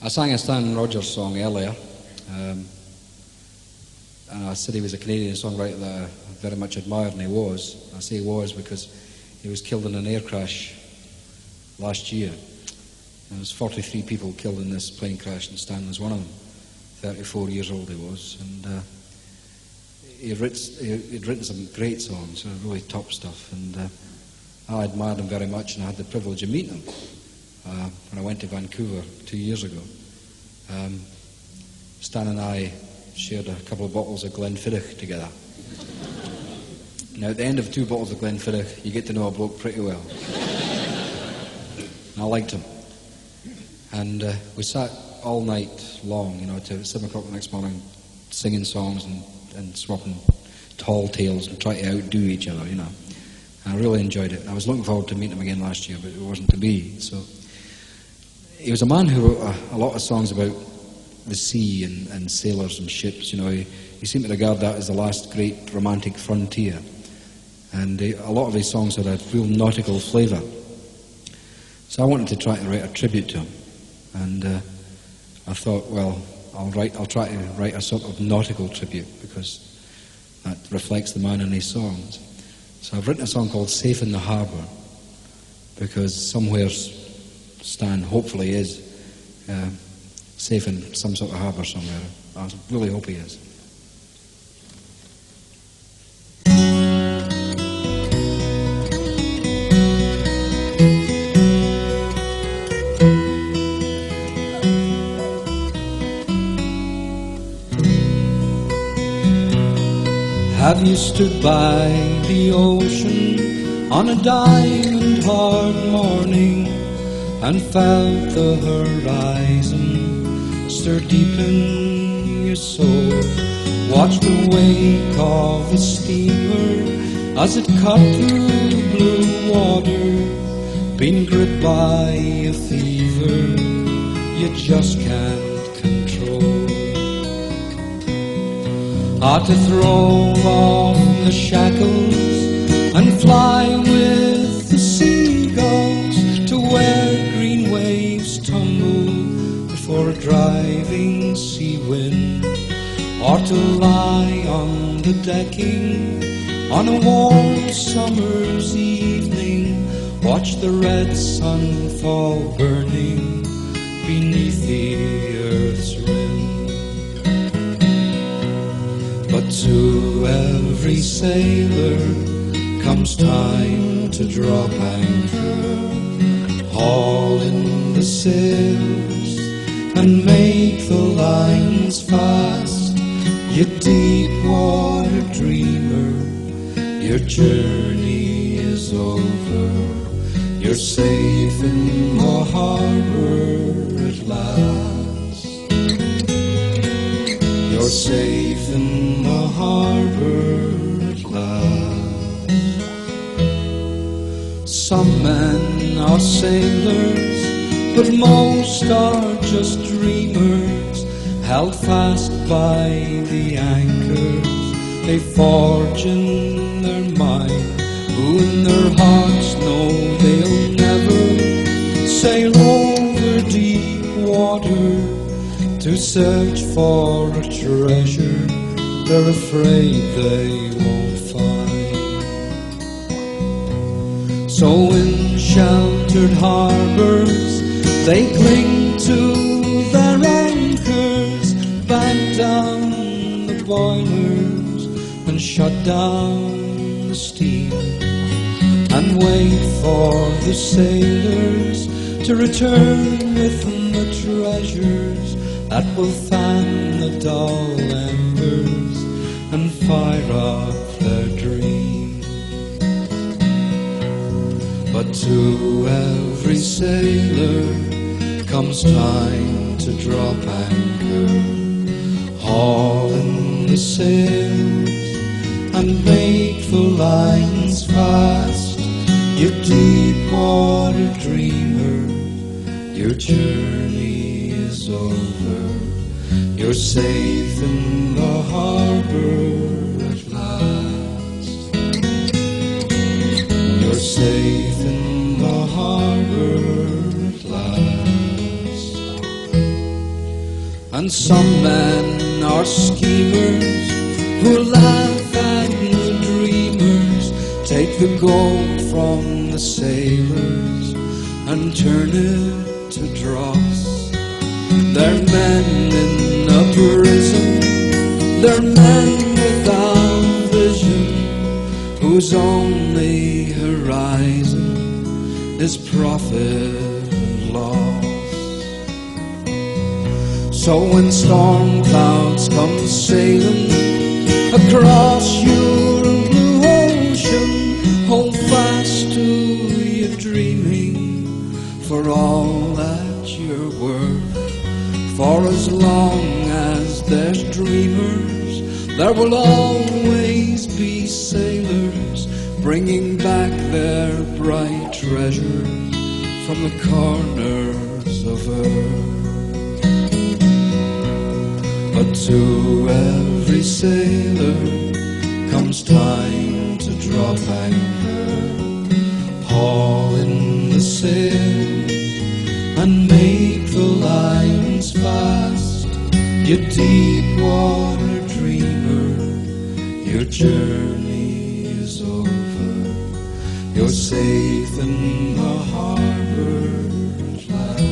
I sang a Stan Rogers song earlier, and I said he was a Canadian songwriter that I very much admired, and he was. I say he was because he was killed in an air crash last year. There was 43 people killed in this plane crash, and Stan was one of them. 34 years old he was, and he'd written some great songs, really top stuff, and I admired him very much, and I had the privilege of meeting him when I went to Vancouver 2 years ago. Stan and I shared a couple of bottles of Glenfiddich together. Now, at the end of 2 bottles of Glenfiddich, you get to know a bloke pretty well. And I liked him. And we sat all night long, till 7 o'clock the next morning, singing songs and swapping tall tales and trying to outdo each other, And I really enjoyed it. I was looking forward to meeting him again last year, but it wasn't to be. So he was a man who wrote a lot of songs about the sea and sailors and ships. He seemed to regard that as the last great romantic frontier. And a lot of his songs had a real nautical flavour. So I wanted to try to write a tribute to him. And I thought, well, I'll try to write a sort of nautical tribute because that reflects the man in his songs. So I've written a song called Safe in the Harbour because somewhere Stan hopefully is safe in some sort of harbour somewhere. I really hope he is. Have you stood by the ocean on a diamond hard morning and felt the horizon stir deep in your soul? Watched the wake of a steamer as it cut through the blue water, been gripped by a fever you just can't control. To throw off the shackles and fly with the seagulls to where green waves tumble before a driving sea wind, or to lie on the decking on a warm summer's evening, watch the red sun fall burning beneath the earth's rim. But to every sailor comes time to drop anchor, haul in the sails and make the lines fast. You deep water dreamer, your journey is over. You're safe in the harbor at last. You're safe in the harbor at last. Some men are sailors, but most are just dreamers, held fast by the anchors they forge in their mind, who in their hearts know they'll never sail over deep water to search for a treasure they're afraid they won't find. So in sheltered harbors they cling to their anchors, back down the boilers and shut down the steam, and wait for the sailors to return with the treasures that will fan the dull embers and fire up their dream. But to every sailor comes time to drop anchor, haul in the sails and make the lines fast. You deep water dreamer, your journey is over. You're safe in the harbor at last. You're safe in the harbor at last. And some men are schemers who laugh at the dreamers, take the gold from the sailors and turn it to dross. They're men in a prison, they're men without vision, whose only horizon is profit and loss. So when storm clouds come sailing across your blue ocean, hold fast to your dreaming for all that you're worth. For as long as there's dreamers, there will always be sailors bringing back their bright treasure from the corners of earth. But to every sailor comes time to drop anchor, haul in the sail and make the lines fast. You deep water dreamer, your journey is over. You're safe in the harbor at last.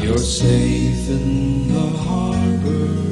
You're safe in the harbor.